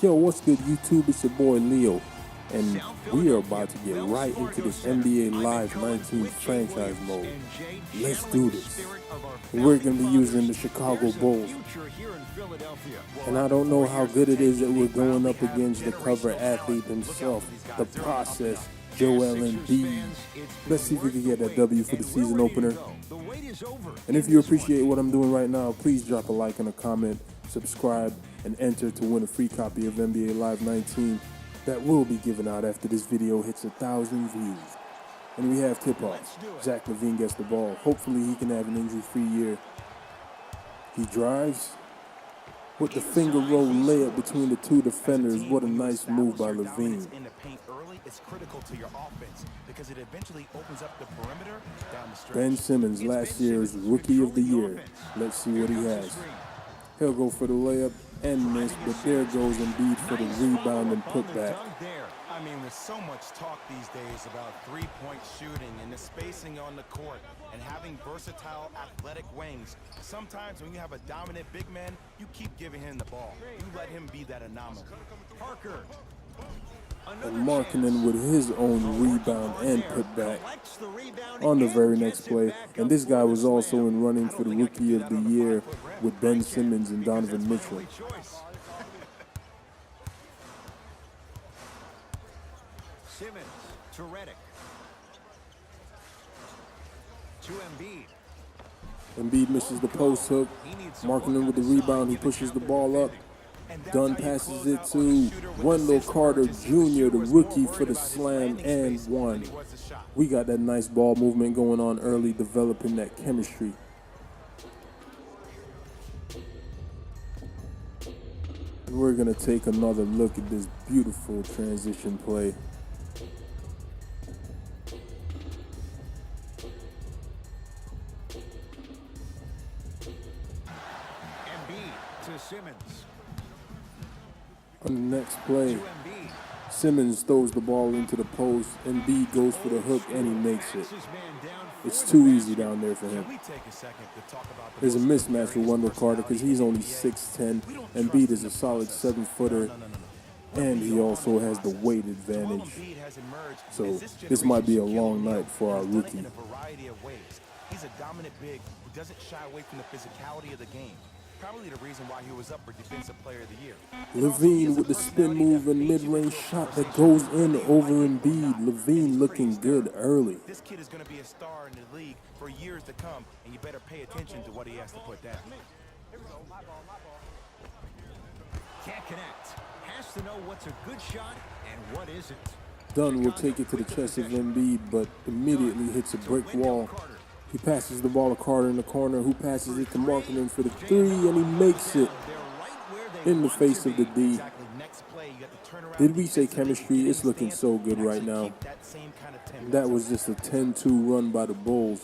Yo, what's good YouTube? It's your boy Leo, and we are about to get right into this NBA Live 19 franchise mode. Let's do this. We're going to be using the Chicago Bulls. And I don't know how good it is that we're going up against the cover athlete himself, the process, Joel Embiid. Let's see if we can get that W for the season opener. And if you appreciate what I'm doing right now, please drop a like and a comment, subscribe, and enter to win a free copy of NBA Live 19 that will be given out after this video hits 1,000 views. And we have tip-off. Zach LaVine gets the ball. Hopefully he can have an injury-free year. He drives with the finger roll layup between the two defenders. What a nice move by LaVine. Ben Simmons, last year's Rookie of the Year. Let's see what he has. He'll go for the layup and miss, but there goes Embiid for the rebound and putback. I mean, there's so much talk these days about three-point shooting and the spacing on the court and having versatile athletic wings. Sometimes when you have a dominant big man, you keep giving him the ball. You let him be that anomaly. Parker. And Markkanen with his own rebound and putback on the very next play. And this guy was also in running for the Rookie of the Year with Ben Simmons and Donovan Mitchell. Simmons to Redick. To Embiid. Embiid misses the post hook. Markkanen with the rebound. He pushes the ball up. Dunn passes it to Wendell Carter Jr., the rookie, for the slam and one. We got that nice ball movement going on early, developing that chemistry. And we're going to take another look at this beautiful transition play. Embiid to Simmons. On the next play, Simmons throws the ball into the post. Embiid goes for the hook, and he makes it. It's too easy down there for him. There's a mismatch with Wendell Carter because he's only 6'10". Embiid is a solid 7-footer, and he also has the weight advantage. So this might be a long night for our rookie. He's a dominant big who doesn't shy away from the physicality of the game. Probably the reason why he was up for Defensive Player of the Year. LaVine with the spin move and mid-range shot that goes in over Embiid. LaVine looking good early. This kid is going to be a star in the league for years to come, and you better pay attention to what he has to put down. Can't connect. Has to know what's a good shot and what isn't. Dunn will take it to the chest of Embiid, but immediately hits a brick wall. He passes the ball to Carter in the corner, who passes it to Markkanen for the three, and he makes it in the face of the D. Did we say chemistry? It's looking so good right now. That was just a 10-2 run by the Bulls.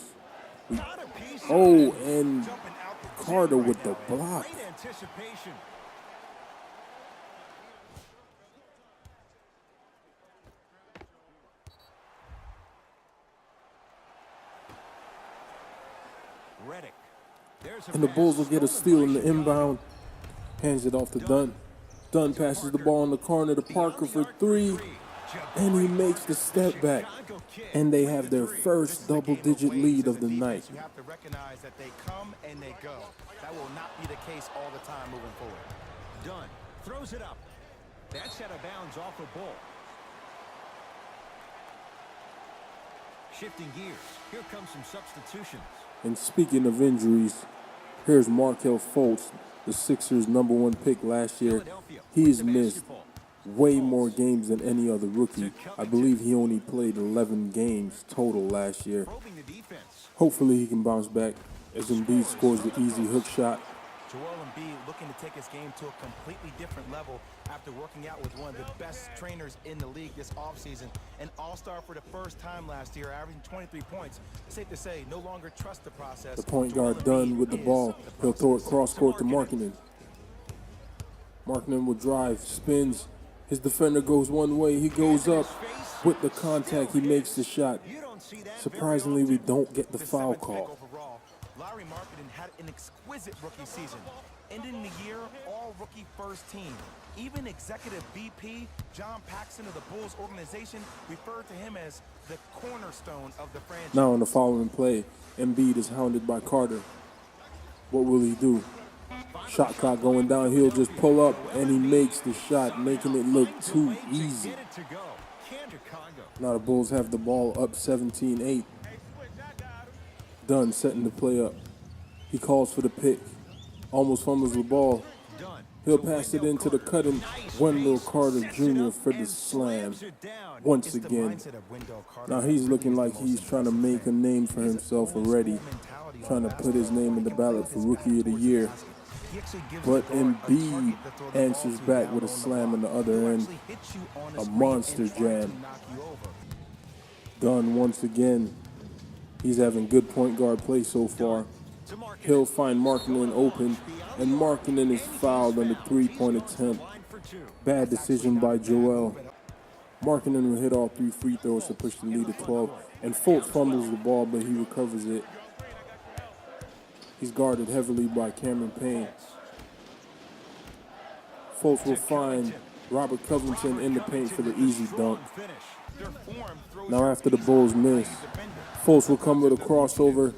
Oh, and Carter with the block. And the Bulls will get a steal in the inbound. Hands it off to Dunn. Dunn passes the ball in the corner to Parker for three. And he makes the step back. And they have their first double-digit lead of the night. You have to recognize that they come and they go. That will not be the case all the time moving forward. Dunn throws it up. That's out of bounds off a ball. Shifting gears. Here comes some substitutions. And speaking of injuries, here's Markelle Fultz, the Sixers' #1 pick last year. He's missed way more games than any other rookie. I believe he only played 11 games total last year. Hopefully he can bounce back as Embiid scores the easy hook shot. Joel Embiid looking to take his game to a completely different level after working out with one of the best trainers in the league this offseason. An all-star for the first time last year, averaging 23 points. It's safe to say, no longer trust the process. The point guard Dunn with the ball. He'll throw it cross-court to Markkanen. Markkanen will drive, spins. His defender goes one way. He goes up with the contact. He makes the shot. Surprisingly, we don't get the foul call. Larry Marketing had an exquisite rookie season, ending the year all-rookie first team. Even executive VP John Paxson of the Bulls organization referred to him as the cornerstone of the franchise. Now on the following play, Embiid is hounded by Carter. What will he do? Shot clock going down, he'll just pull up, and he makes the shot, making it look too easy. Now the Bulls have the ball up 17-8. Dunn setting the play up. He calls for the pick. Almost fumbles the ball. He'll pass it into the cutting Wendell Carter Jr. for the slam once again. Now he's looking like he's trying to make a name for himself already, trying to put his name in the ballot for Rookie of the Year. But Embiid answers back with a slam on the other end, a monster jam. Dunn once again. He's having good point guard play so far. He'll find Markkanen open, and Markkanen is fouled on the three-point attempt. Bad decision by Joel. Markkanen will hit all 3 free throws to push the lead to 12, and Fultz fumbles the ball, but he recovers it. He's guarded heavily by Cameron Payne. Fultz will find Robert Covington in the paint for the easy dunk. Now after the Bulls miss, Fultz will come with a crossover,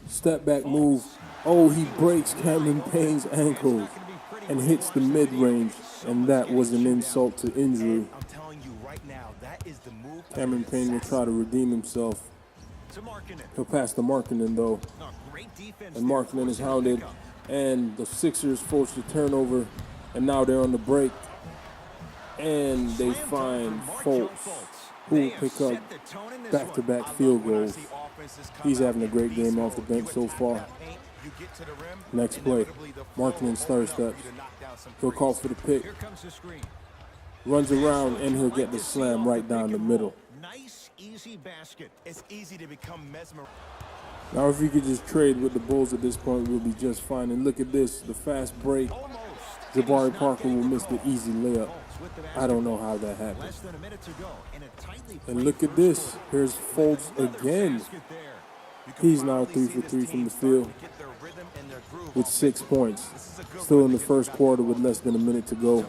step back move. Oh, he breaks Cameron Payne's ankles and hits the mid-range, and that was an insult to injury. Cameron Payne will try to redeem himself. He'll pass to Markkanen though, and Markkanen is hounded, and the Sixers force the turnover, and now they're on the break, and they find Fultz, who will pick up back-to-back field goals. He's having a great game off the bench so far. Next play, Markkanen star steps. He'll call for the pick. Runs around, and he'll get the slam right down the middle. Nice, easy basket. It's easy to become mesmerized. Now, if we could just trade with the Bulls at this point, we'll be just fine. And look at this, the fast break. Jabari Parker will miss the easy layup. I don't know how that happened. And look at this. Here's Fultz again. He's now 3 for 3 from the field with 6 points. Still in the first quarter with less than a minute to go.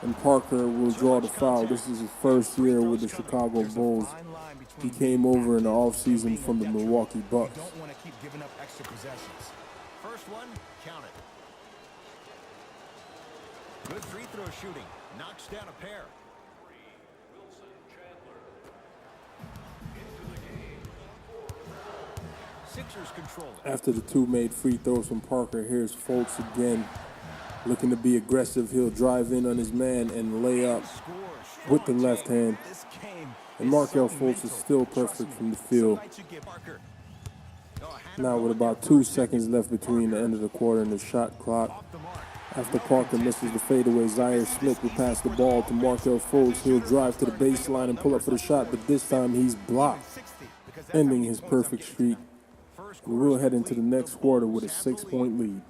And Parker will draw the foul. This is his first year with the Chicago Bulls. He came over in the offseason from the Milwaukee Bucks. First one, count it. Good free throw shooting. Knocks down a pair. Sixers control it. After the 2 made free throws from Parker, here's Fultz again. Looking to be aggressive, he'll drive in on his man and lay up with the left hand. And Markelle Fultz is still perfect from the field. Now with about 2 seconds left between the end of the quarter and the shot clock. After Parker misses the fadeaway, Zaire Smith will pass the ball to Markelle Fultz. He'll drive to the baseline and pull up for the shot, but this time he's blocked, ending his perfect streak. We will head into the next quarter with a 6-point lead.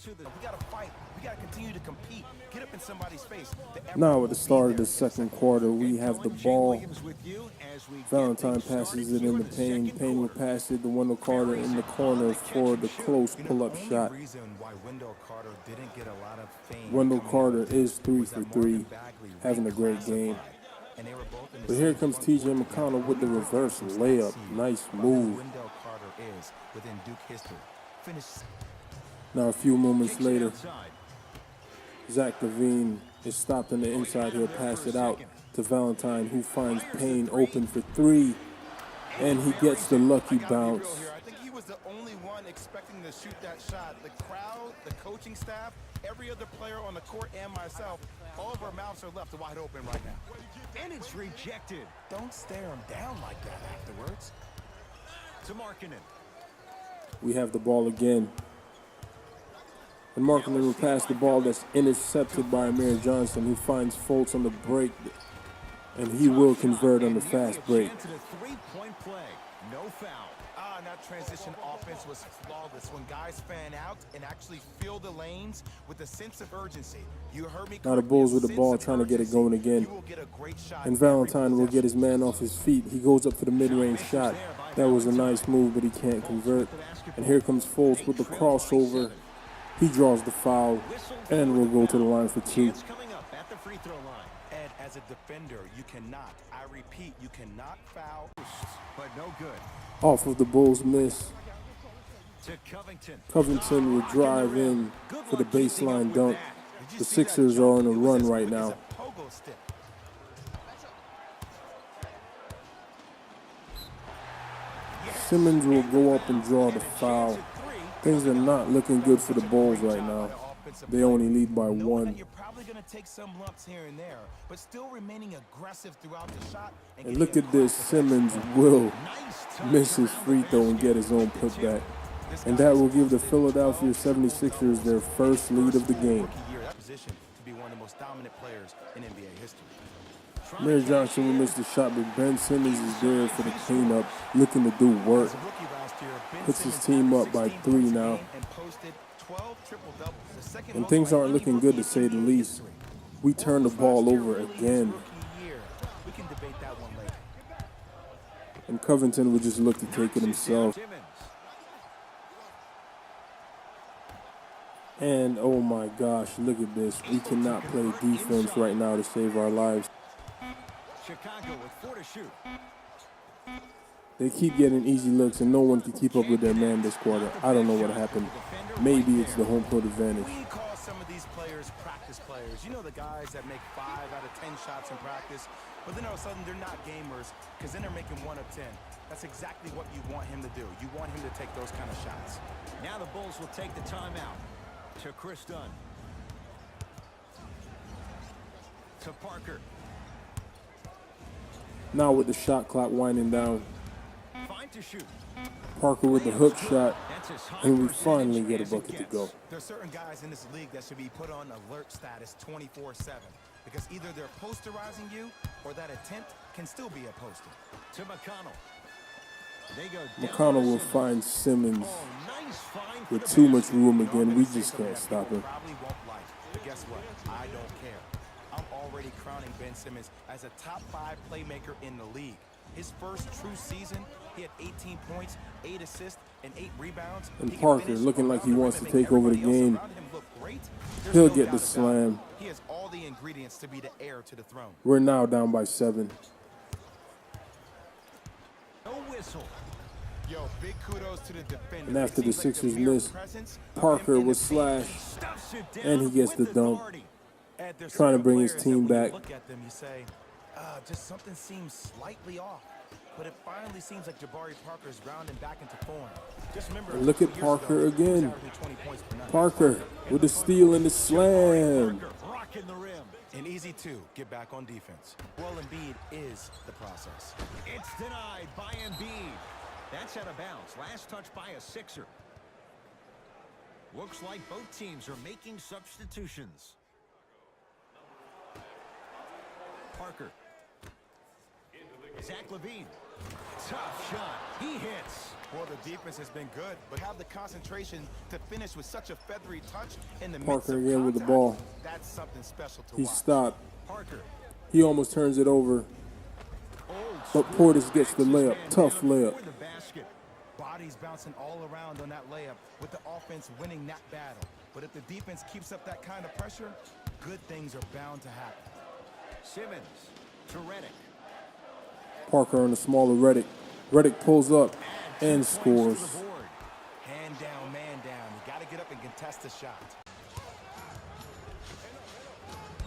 We gotta fight. We gotta continue to compete. Get up in somebody's face. Now at the start of the second quarter, we have the ball. Valentine passes it in the Payne. Payne will pass it to Wendell Carter in the corner for the close pull-up shot. Wendell Carter is 3 for 3, having a great game. But here comes T.J. McConnell with the reverse layup. Nice move. Now a few moments later, Zach LaVine is stopped on the inside. He'll pass it out to Valentine, who finds Payne open for 3, and he gets the lucky bounce. one expecting to shoot that shot. The crowd, the coaching staff, every other player on the court, and myself, all of our mouths are left wide open right now. And it's rejected. Don't stare him down like that afterwards. To Markkanen. We have the ball again. And Markkanen will pass the ball that's intercepted by Amir Johnson, who finds Fultz on the break, and he will convert on the fast break. To the three-point play. No foul. And that transition offense was flawless when guys fan out and actually fill the lanes with a sense of urgency. You heard me. Now the Bulls with the ball trying to get it going again. And Valentine will get his man off his feet. He goes up for the mid-range shot. That was a nice move, but he can't convert. And here comes Fultz with the crossover. He draws the foul, and we'll go to the line for two. Coming up at the free throw line. Ed, as a defender, you cannot, I repeat, you cannot foul. But no good. Off of the Bulls miss, To Covington. Covington will drive in for the baseline dunk. The Sixers are on a run right now. Simmons will go up and draw the foul. Things are not looking good for the Bulls right now. They only lead by one. You're probably going to take some lumps here and there, but still remaining aggressive throughout the shot. And look at this, Simmons will miss his free throw and get his own putback. And that will give the Philadelphia 76ers their first lead of the game. Position to be one of the most dominant players in NBA history. Amir Johnson will miss the shot, but Ben Simmons is there for the cleanup, looking to do work. Puts his team up by 3 now. And things aren't looking good, to say the least. We turn the ball over again. And Covington would just look to take it himself. And oh my gosh, look at this. We cannot play defense right now to save our lives. Chicago with 4 to shoot. They keep getting easy looks, and no one can keep up with their man this quarter. I don't know what happened. Maybe it's the home court advantage. We call some of these players practice players. You know, the guys that make 5 out of 10 shots in practice, but then all of a sudden they're not gamers because then they're making 1 of 10. That's exactly what you want him to do. You want him to take those kind of shots. Now the Bulls will take the timeout. To Chris Dunn. To Parker. Now with the shot clock winding down, Fine to shoot. Parker with the hook shot, That's as high and we percentage finally get a as it bucket to gets. go. There's certain guys in this league that should be put on alert status 24/7 because either they're posterizing you or that attempt can still be a poster. To McConnell. They go down McConnell to will Simmons. find Simmons Oh, nice find for with the too basket. much room again. We just can't stop him. Probably won't like, but guess what? I don't care. I'm already crowning Ben Simmons as a top 5 playmaker in the league. His first true season, he had 18 points, 8 assists, and 8 rebounds. And He can Parker, finish looking like he around the wants rim to and take over the everybody else game. around him look great. There's He'll no get doubt the about it. slam. He has all the ingredients to be the heir to the throne. We're now down by 7. No whistle. Yo, big kudos to the defender. And after It the seems like Sixers mere miss, presence of Parker him in was the paint slashed, Stuffs it down and he gets the with dunk. authority. Ed, there's Trying to certain bring his players team that when back. you look at them, you say, just something seems slightly off. But it finally seems like Jabari Parker's rounding back into form. Just remember, And look at 2 years Parker ago, he was again. averaging 20 points per night. Parker with the steal and the slam. Parker rocking the rim. And easy to get back on defense. Well, Embiid is the process. It's denied by Embiid. That's out of bounds. Last touch by a Sixer. Looks like both teams are making substitutions. Parker. Zach LaVine. Tough shot. He hits. Well, the defense has been good, but have the concentration to finish with such a feathery touch in the midst Parker of again with the contact. ball. That's something special to He watch. stopped. Parker. He almost turns it over, but Portis gets the layup. Tough layup. For the basket. Bodies bouncing all around on that layup with the offense winning that battle. But if the defense keeps up that kind of pressure, good things are bound to happen. Simmons to Redick. Parker on the smaller Redick. Redick pulls up and scores. Hand down, man down. You got to get up and contest the shot.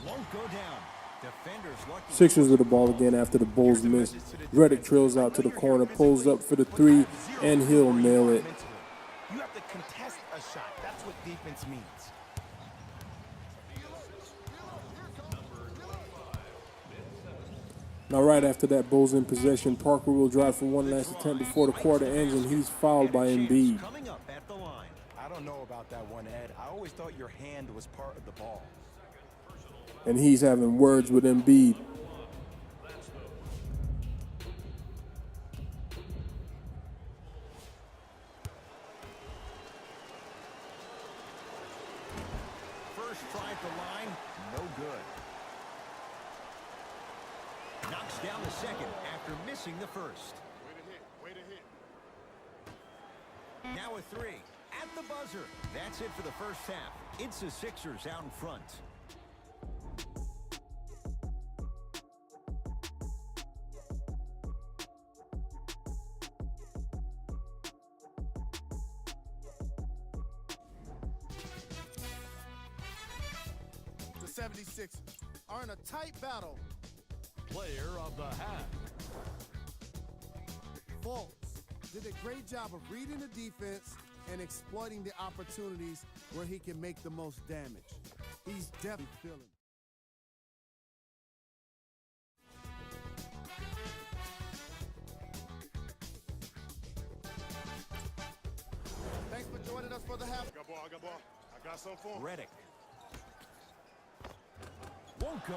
Won't go down. Defenders lucky. Sixers with the ball again after the Bulls miss. Redick trails out to the corner, pulls up for the 3, and he'll nail it. You have to contest a shot. That's what defense means. Now, right after that Bulls in possession, Parker will drive for one last attempt before the quarter ends, and he's fouled by Embiid. Coming up at the line. I don't know about that one, Ed. I always thought your hand was part of the ball. And he's having words with Embiid. First try at the line, no good. Knocks down the second after missing the first. Way to hit. Now a three at the buzzer. That's it for the first half. It's the Sixers out in front. The 76ers are in a tight battle. Player of the half. Fultz did a great job of reading the defense and exploiting the opportunities where he can make the most damage. He's definitely feeling it. Thanks for joining us for the half. I got ball. I got something for him. Redick. Won't go.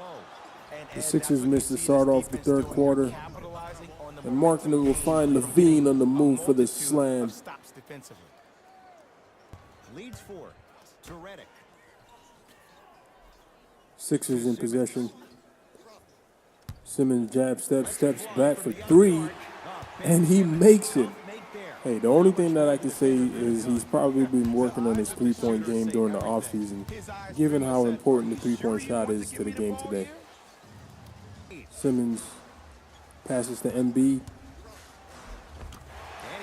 The Sixers missed the start off the third quarter, and Markkanen will find Levine on the move for the slam. Stops defensively. Leads four to Redick. Sixers in possession. Simmons jab steps back for three, and he makes it. Hey, the only thing that I can say is he's probably been working on his three-point game during the offseason, given how important the three-point shot is to the game today. Simmons passes to Embiid,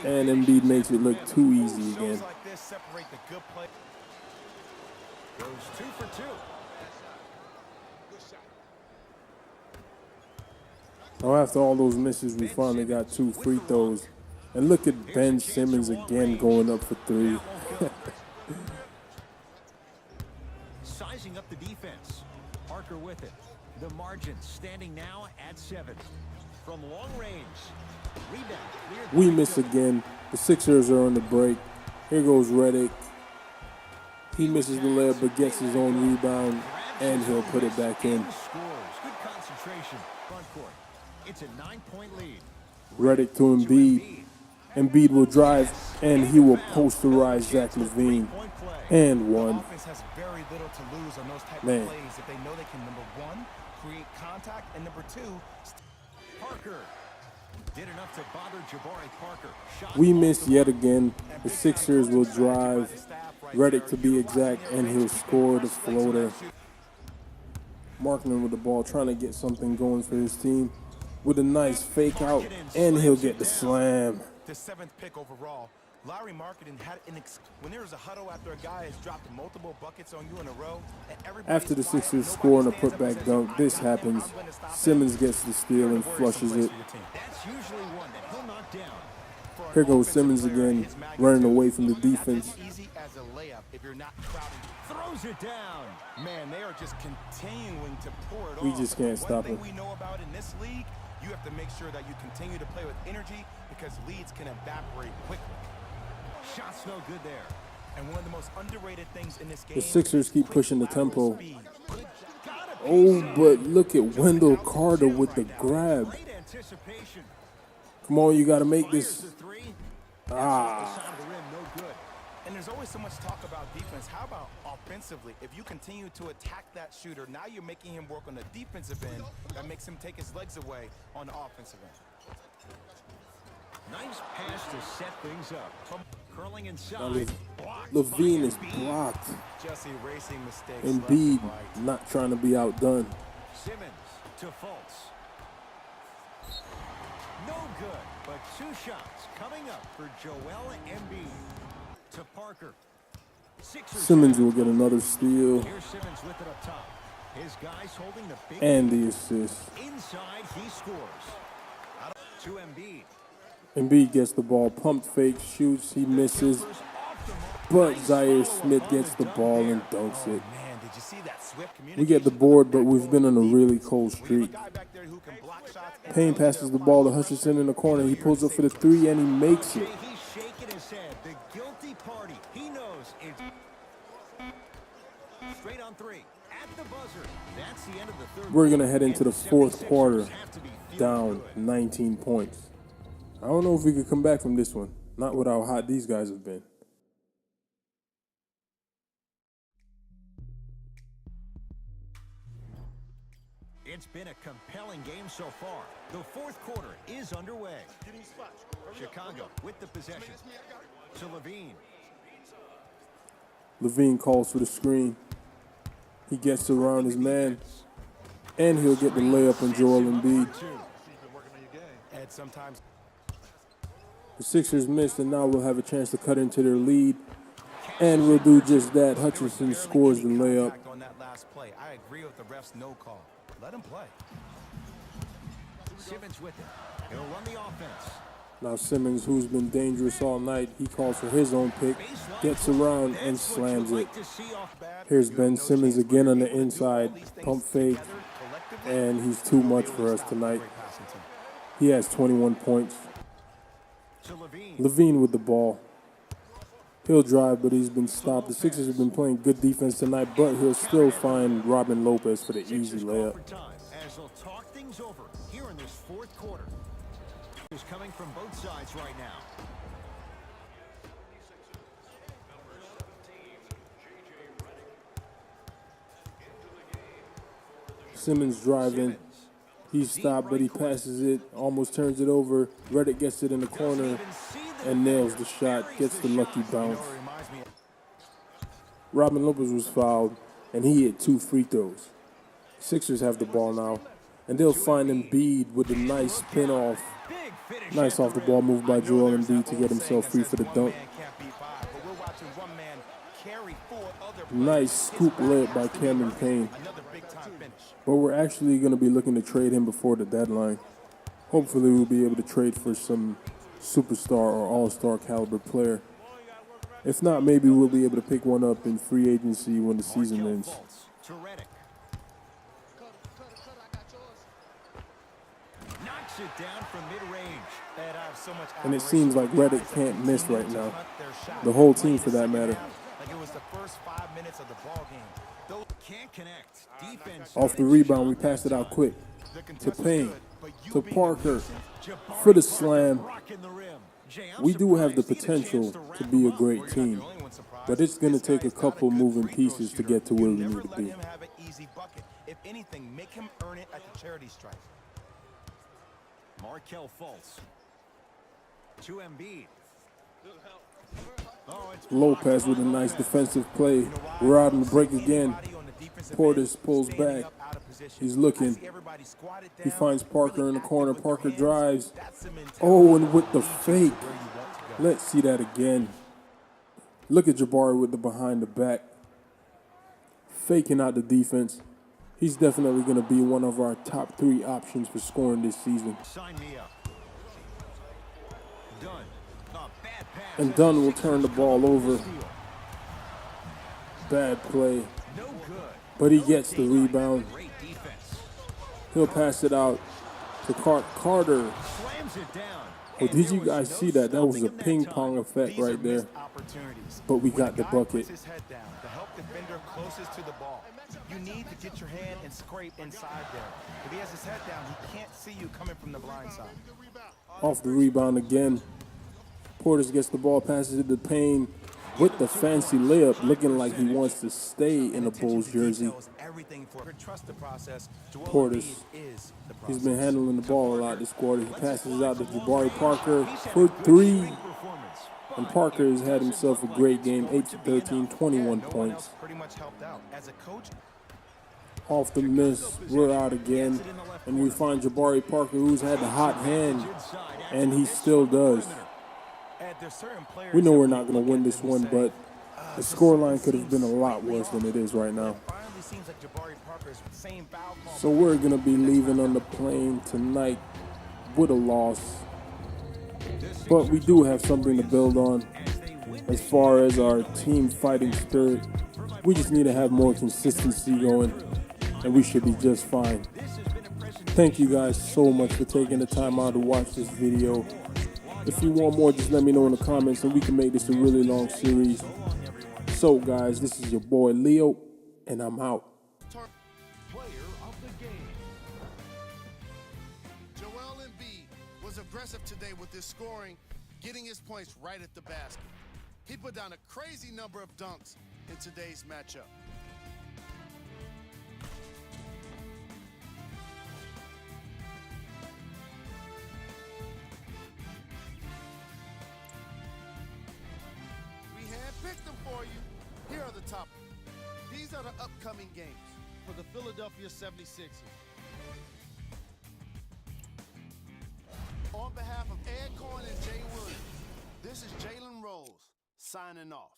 and Embiid makes it look too easy again. Goes 2 for 2. Now, after all those misses, we finally got 2 free throws. And look at Ben Simmons again going up for 3. Sizing up the defense. Parker with it. The margin standing now at 7. From long range. Rebound. Cleared. We miss again. The Sixers are on the break. Here goes Redick. He misses the layup but gets his own rebound, and he'll put it back in. Scores. Good concentration. Front court. It's a 9-point lead. Redick to Embiid. Embiid will drive, and he will posterize Zach LaVine. And one. Offense has very little to lose on those type Man. of plays if they know they can, number one, create contact, and number two, Parker did enough to bother Jabari Parker. Shot We miss yet again. The Sixers will drive. Redick to be exact, and he'll score the floater. Markkanen with the ball, trying to get something going for his team. With a nice fake out, and he'll get the slam. the 7th pick overall. Larry Markkanen had when there was a huddle after a guy has dropped multiple buckets on you in a row. And After the Sixers score on a putback dunk, this happens. Simmons gets the steal and flushes it. That's usually one that he'll knock down. Here goes Simmons again, running away from the defense. Easy as a layup if you're not crowding. Throws it down. Man, they are just continuing to pour it We on. just can't stop One it. thing we know about in this league, you have to make sure that you continue to play with energy because leads can evaporate quickly. Shot's no good there. And one of the most underrated things in this game, The Sixers keep pushing the lateral tempo. speed. Oh, but look at Wendell Carter with the grab. Great anticipation. Come on, you got to make Fires this. the three. Ah. Side of the rim, no good. And there's always so much talk about defense. How about offensively? If you continue to attack that shooter, now you're making him work on the defensive end. That makes him take his legs away on the offensive end. Nice pass to set things up. Curling Now, inside. LaVine is blocked. Just erasing mistakes. Embiid left and right. not trying to be outdone. Simmons to Fultz. No good, but 2 shots coming up for Joel Embiid. To Parker. Sixers Simmons down. will get another steal Here's Simmons with it up top. His guys holding the big and the assist. inside. He scores. To Embiid. Embiid gets the ball, pump fake, shoots, he misses, but Zaire Smith gets the ball and dunks it. Man, did you see that swift We get the board, but we've been on a really cold streak. Payne passes the ball to Hutchinson in the corner. He pulls up for the three, and he makes it. He's shaking his head. The guilty party. He knows it's straight on three. At the buzzer. That's the end of the third. We're going to head into the fourth quarter down 19 points. I don't know if we could come back from this one. Not with how hot these guys have been. It's been a compelling game so far. The fourth quarter is underway. Chicago with the possession. To Levine. Levine calls for the screen. He gets around his man, and he'll get the layup on Joel Embiid. Sometimes The Sixers missed, and now we'll have a chance to cut into their lead, and we'll do just that. Hutchinson scores the layup. on that last play. I agree with the ref's no call. Let him play. Simmons with it. He'll run the offense. Now Simmons, who's been dangerous all night, he calls for his own pick, gets around and slams it. Here's Ben Simmons again on the inside, pump fake, and he's too much for us tonight. He has 21 points. Levine with the ball. He'll drive, but he's been stopped. The Sixers have been playing good defense tonight, but he'll still find Robin Lopez for the easy layup. As they'll talk things over here in this fourth quarter. Is coming from both sides right now. Simmons driving. He's stopped, but he passes it, almost turns it over. Reddick gets it in the corner and nails the shot, gets the lucky bounce. Robin Lopez was fouled, and he hit 2 free throws. Sixers have the ball now, and they'll find Embiid with a nice spin off. Nice off the ball move by Joel Embiid to get himself free for the dunk. Nice scoop layup by Cameron Payne. But we're actually going to be looking to trade him before the deadline. Hopefully we'll be able to trade for some superstar or all-star caliber player. If not, maybe we'll be able to pick one up in free agency when the season ends. Knocks it down from mid-range. And it seems like Reddick can't miss right now. The whole team, for that matter. Like it was the first 5 minutes of the ball game. Can't connect. Defense. Off the rebound, we pass it out quick to Payne, to Parker for the slam. We do have the potential to be a great team, but it's going to take a couple moving pieces to get to where we need to be. If anything, make him earn it at the charity stripe. Markelle Fultz. To Embiid. Lopez with a nice defensive play. We're out on the break again. Portis pulls back. He's looking. He finds Parker in the corner. Parker drives. Oh, and with the fake. Let's see that again. Look at Jabari with the behind the back. Faking out the defense. He's definitely going to be one of our top 3 options for scoring this season. Sign me up. Dunn. And Dunn will turn the ball over. Bad play. But he gets the rebound. He'll pass it out to Carter. Oh, did you guys see that? That was a ping pong effect right there. But we got the bucket. The help defender closest to the ball. You need to get your hand and scrape inside there. If he has his head down, he can't see you coming from the blind side. Off the rebound again. Portis gets the ball, passes it to Payne with the fancy layup, looking like he wants to stay in a Bulls jersey. Portis, he's been handling the ball a lot this quarter. He passes it out to Jabari Parker for 3. And Parker has had himself a great game, 8 to 13, 21 points. Off the miss, we're out again. And we find Jabari Parker, who's had the hot hand, and he still does. We know we're not going to win this one, but the scoreline could have been a lot worse than it is right now. So we're going to be leaving on the plane tonight with a loss. But we do have something to build on. as far as our team fighting spirit, we just need to have more consistency going, and we should be just fine. Thank you guys so much for taking the time out to watch this video. If you want more, just let me know in the comments and we can make this a really long series. So guys, this is your boy Leo, and I'm out. Player of the game. Joel Embiid was aggressive today with his scoring, getting his points right at the basket. He put down a crazy number of dunks in today's matchup. We handpicked them for you. Here are the top. These are the upcoming games for the Philadelphia 76ers. On behalf of Ed Cohen and Jay Williams, this is Jalen Rose signing off.